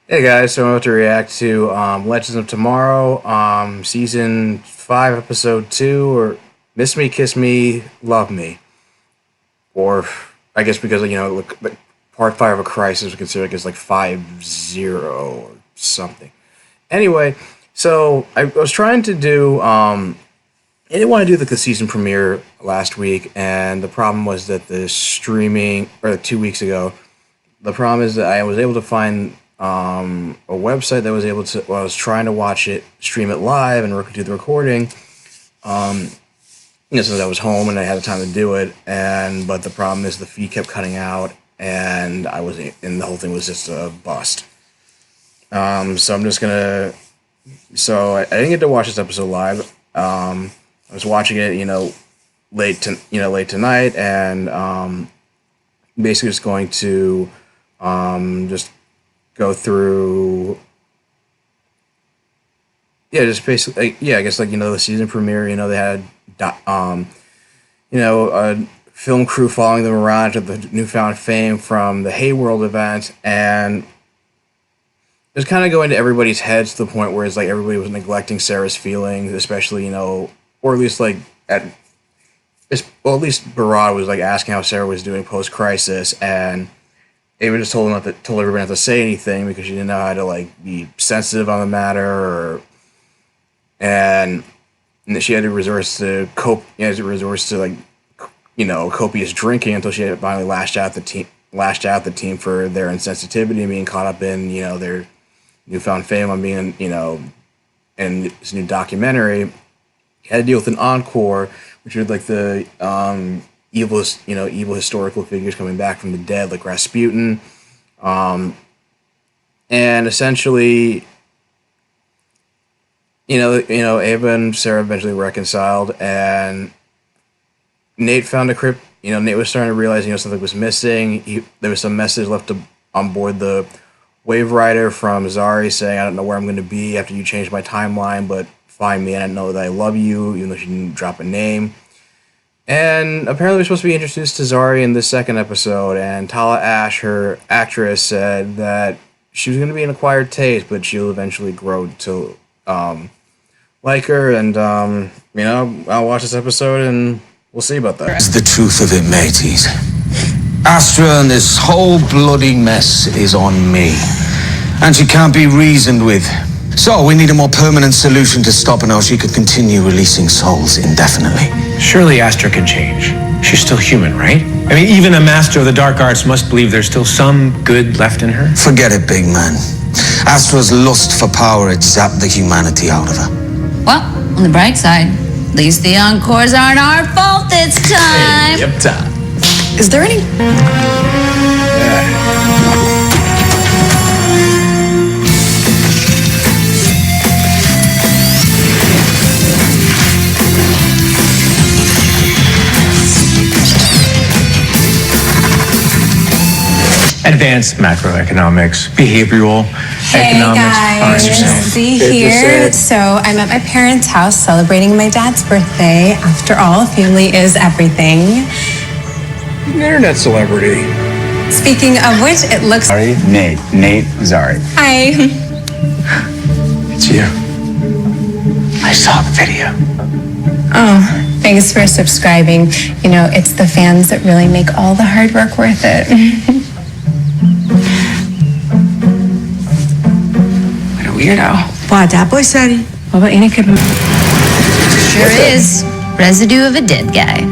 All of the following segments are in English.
Hey guys, so I'm about to react to Legends of Tomorrow, Season 5, Episode 2, or Miss Me, Kiss Me, Love Me. Or, I guess because, look, like, Part 5 of a Crisis we consider like, it's like 5-0 or something. Anyway, so I was trying to do, I didn't want to do the season premiere last week, and the problem was that the streaming, or 2 weeks ago, the problem is that I was able to find a website that was able to. Well, I was trying to watch it, stream it live, and do the recording. Since I was home and I had the time to do it, but the problem is the feed kept cutting out, and the whole thing was just a bust. So I'm just gonna. So I didn't get to watch this episode live. I was watching it, late tonight, and basically just going to just go through, just basically, I guess, the season premiere, they had a film crew following them around to the newfound fame from the Hayworld event, and just kind of go into everybody's heads to the point where it's like everybody was neglecting Sarah's feelings, especially, or at least at least Barad was asking how Sarah was doing post crisis, and Ava just told everyone not to say anything because she didn't know how to be sensitive on the matter, and she had to resort to copious drinking until she had finally lashed out the team for their insensitivity and being caught up in their newfound fame on being in this new documentary. He had to deal with an encore, which was the evil historical figures coming back from the dead, like Rasputin, and essentially, Ava and Sarah eventually reconciled, and Nate found a crypt. Nate was starting to realize, something was missing. There was some message left on board the Wave Rider from Zari saying, "I don't know where I'm going to be after you change my timeline, but find me, and I know that I love you," even though she didn't drop a name. And apparently we're supposed to be introduced to Zari in this second episode, and Tala Ash, her actress, said that she was going to be an acquired taste, but she'll eventually grow to like her, and, I'll watch this episode, and we'll see about that. That's the truth of it, mateys. Astra and this whole bloody mess is on me, and she can't be reasoned with. So we need a more permanent solution to stop her, or she could continue releasing souls indefinitely. Surely Astra can change. She's still human, right? I mean, even a master of the dark arts must believe there's still some good left in her. Forget it, big man. Astra's lust for power had zapped the humanity out of her. Well, on the bright side, at least the encores aren't our fault this time. Hey, yep, time. Is there any... Advanced macroeconomics, behavioral economics. Hey guys, see here. So I'm at my parents' house celebrating my dad's birthday. After all, family is everything. An internet celebrity. Speaking of which, it looks... Sorry, Nate Zari. Hi. It's you. I saw the video. Oh, thanks for subscribing. It's the fans that really make all the hard work worth it. What a weirdo. What that boy said. What about any kid? Sure is. Residue of a dead guy.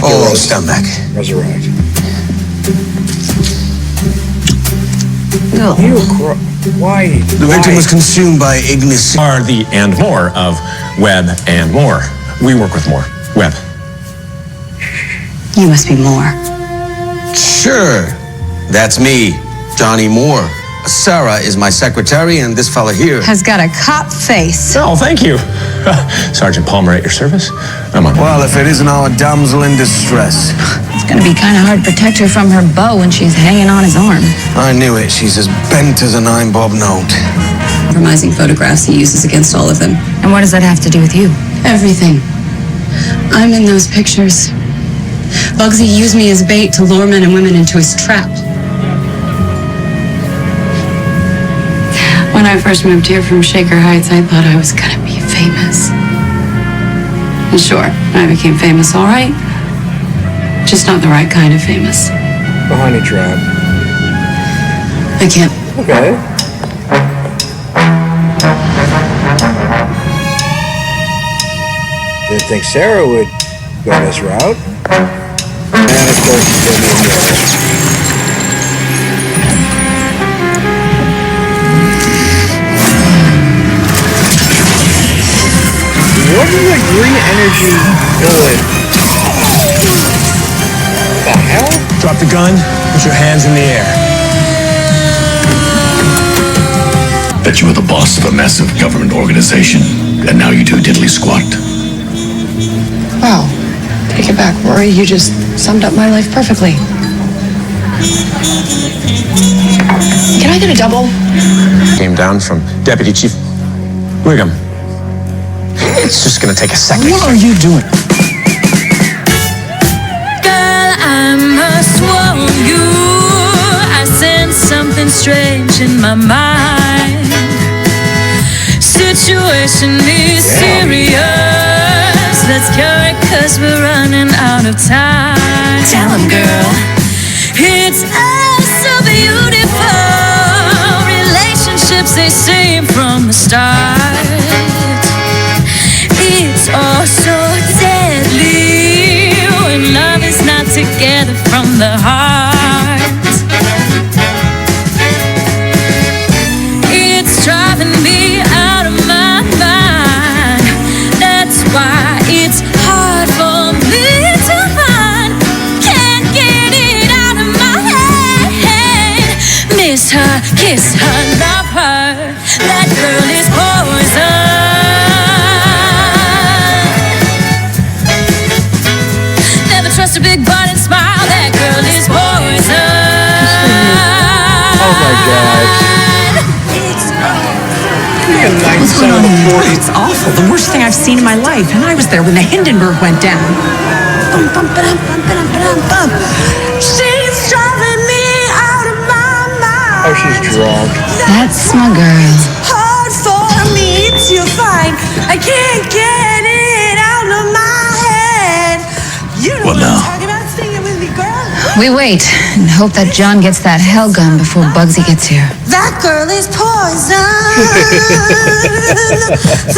Oh, stand back. Resurrect. Why? The victim was consumed by ignis. Are the and more of Web and More. We work with More. Web. You must be more. Sure, that's me, Johnny Moore. Sarah is my secretary, and this fella here Has got a cop face. Oh, thank you. Sergeant Palmer at your service. I'm on. Well, if it isn't our damsel in distress. It's gonna be kind of hard to protect her from her bow when she's hanging on his arm. I knew it. She's as bent as a 9-bob note. Compromising photographs he uses against all of them. And what does that have to do with you? Everything. I'm in those pictures. Bugsy used me as bait to lure men and women into his trap. When I first moved here from Shaker Heights, I thought I was gonna be famous. And sure, I became famous, all right. Just not the right kind of famous. The honey trap. I can't. Okay. Didn't think Sarah would go this route. And of course, she's going to be immortal. What is the green energy doing? The hell? Drop the gun, put your hands in the air. Bet you were the boss of a massive government organization, and now you do diddly squat. Wow. Take it back, Rory. You just summed up my life perfectly. Can I get a double? Came down from Deputy Chief Wiggum. It's just gonna take a second. What are you doing? Girl, I must warn you, I sense something strange in my mind. Situation is serious. Let's cure it, 'cause we're running out of time. Tell him, girl. It's all so beautiful. Relationships, they seem from the start. It's all so deadly when love is not together from the heart. It's driving me out of my mind. That's why it's hard for me to find. Can't get it out of my head. Miss her, kiss her, love her. That girl is poison. Trust a big butt and smile. That girl is poison. Oh my god. What's going on here? It's awful. The worst thing I've seen in my life. And I was there when the Hindenburg went down. Bum, bum, ba-dum, bum, ba-dum, ba-dum, bum. She's driving me out of my mind. Oh, she's drunk. That's my girl. Hard for me to find. I can't get it out of my head. You know What now? I'm talking about. Sing it with me, girl. We wait and hope that John gets that hell gun before Bugsy gets here. That girl is poison.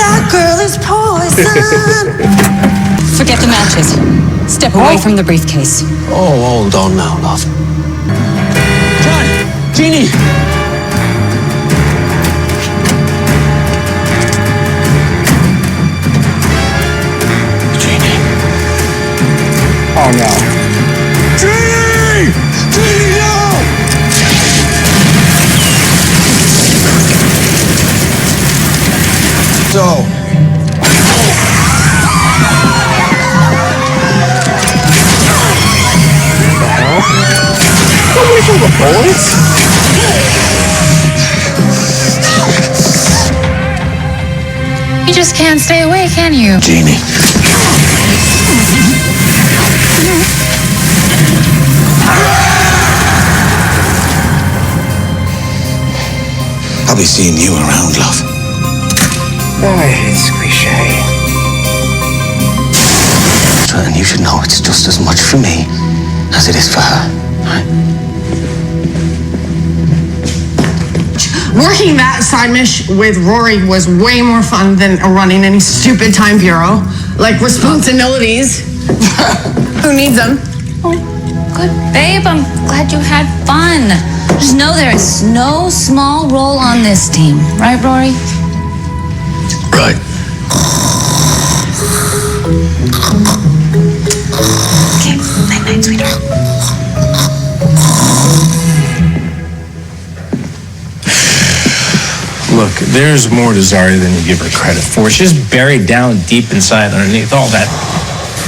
That girl is poison. Forget the matches. Step away from the briefcase. Oh, hold on now, love. John! Jeannie! Jeannie. Oh no. Jeannie! Jeannie, no! So, Away from the bullets? You just can't stay away, can you? Jeannie. I'll be seeing you around, love. It's cliche. And you should know it's just as much for me as it is for her. Right? Working that side mish with Rory was way more fun than running any stupid time bureau. Like responsibilities. Who needs them? Oh, good babe. I'm glad you had fun. Just know there is no small role on this team. Right, Rory? Right. Okay, night-night, sweetheart. Look, there's more to Zari than you give her credit for. She's buried down deep inside underneath all that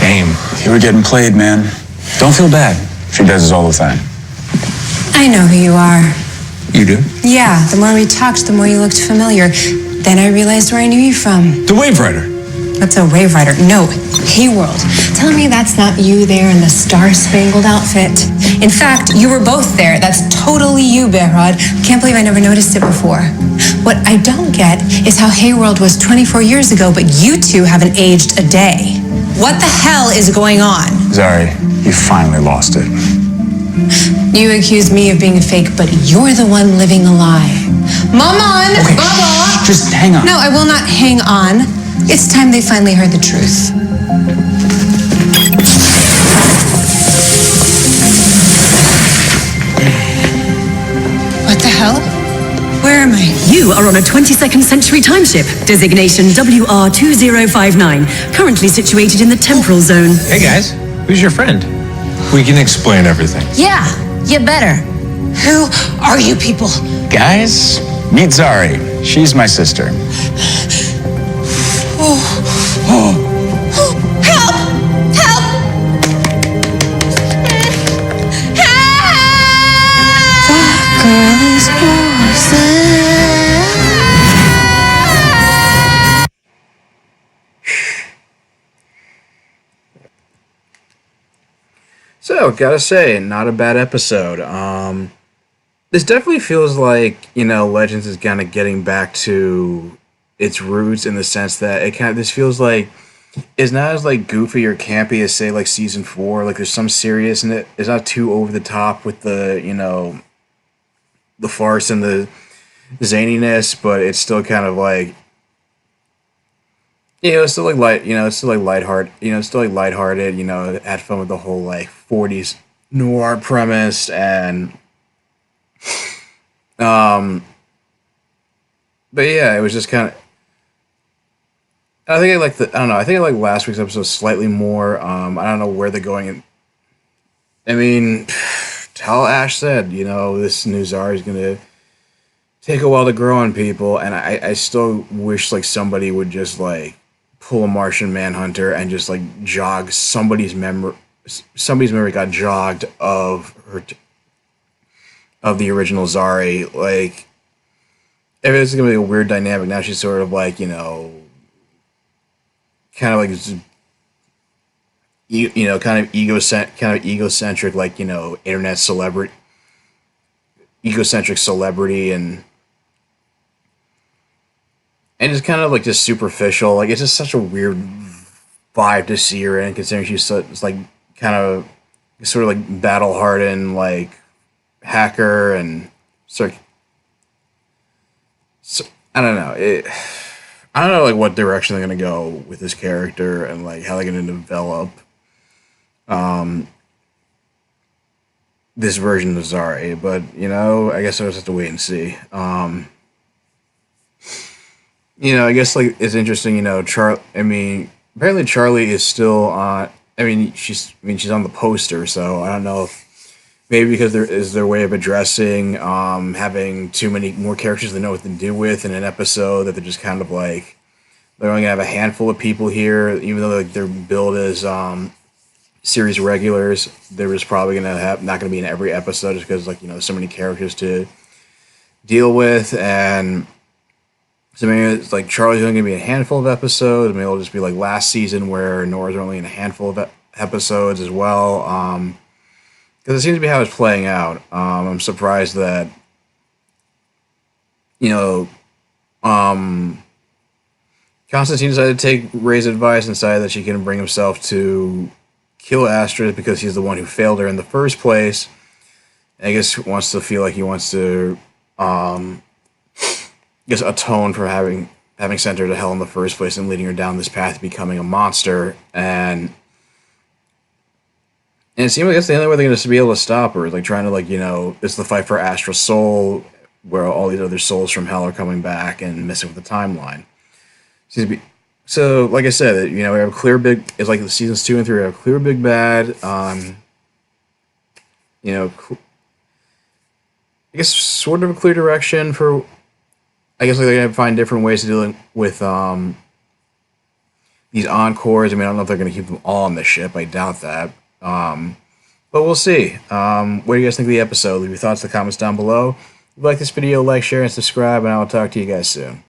fame. You were getting played, man. Don't feel bad. She does this all the time. I know who you are. You do? Yeah, the more we talked, the more you looked familiar. Then I realized where I knew you from. The Wave Rider. What's a Wave Rider? No, Hayworld. Tell me that's not you there in the star-spangled outfit. In fact, you were both there. That's totally you, Behrad. Can't believe I never noticed it before. What I don't get is how Hayworld was 24 years ago, but you two haven't aged a day. What the hell is going on? Zari, you finally lost it. You accuse me of being a fake, but you're the one living a lie. Maman! Okay, Baba! just hang on. No, I will not hang on. It's time they finally heard the truth. What the hell? Where am I? You are on a 22nd century timeship, designation WR2059, currently situated in the temporal zone. Hey guys, who's your friend? We can explain everything. Yeah, you better. Who are you people? Guys, meet Zari. She's my sister. Help! Help! So, gotta say, not a bad episode. This definitely feels like, Legends is kind of getting back to its roots in the sense that this feels like it's not as like goofy or campy as say like season 4. Like there's some serious in it. It's not too over the top with the the farce and the zaniness, but it's still kind of like it's still like it's still like lighthearted. It's still like lighthearted. Had fun with the whole like 40s noir premise and but yeah, it was just kind of. I think I like I don't know. I think I like last week's episode slightly more. I don't know where they're going. I mean, how Ash said, this new Zara is gonna take a while to grow on people, and I still wish like somebody would just like pull a Martian Manhunter and just like jog somebody's memory. Somebody's memory got jogged of her of the original Zari. Like, if it's gonna be a weird dynamic, now she's sort of like kind of like kind of egocentric, like internet celebrity, egocentric celebrity, and just kind of like just superficial. Like it's just such a weird vibe to see her in, considering she's it's like kind of sort of like battle hardened, like hacker and so I don't know. I don't know like what direction they're gonna go with this character and like how they're gonna develop this version of Zari, but I guess I just have to wait and see. I guess like it's interesting, apparently Charlie is still on she's on the poster, so I don't know if maybe because there is their way of addressing having too many more characters they know what to do with in an episode, that they're just kind of like they're only gonna have a handful of people here, even though like they're billed as series regulars. They're just probably not gonna be in every episode just because like so many characters to deal with, and so maybe it's like Charlie's only gonna be in a handful of episodes. Maybe it'll just be like last season where Nora's only in a handful of episodes as well. Because it seems to be how it's playing out. I'm surprised that, Constantine decided to take Ray's advice and decided that she can bring himself to kill Astra because he's the one who failed her in the first place. And I guess wants to feel like he wants to, atone for having sent her to hell in the first place and leading her down this path to becoming a monster. And it seems like that's the only way they're going to be able to stop her. Like trying to it's the fight for Astra's soul, where all these other souls from hell are coming back and messing with the timeline. Seems to be so. Like I said, we have a clear big. It's like the seasons 2 and 3 have a clear big bad. I guess sort of a clear direction for. I guess they're gonna find different ways to deal with these encores. I don't know if they're gonna keep them all on the ship. I doubt that. But we'll see. What do you guys think of the episode? Leave your thoughts in the comments down below. If you like this video, like, share, and subscribe, and I will talk to you guys soon.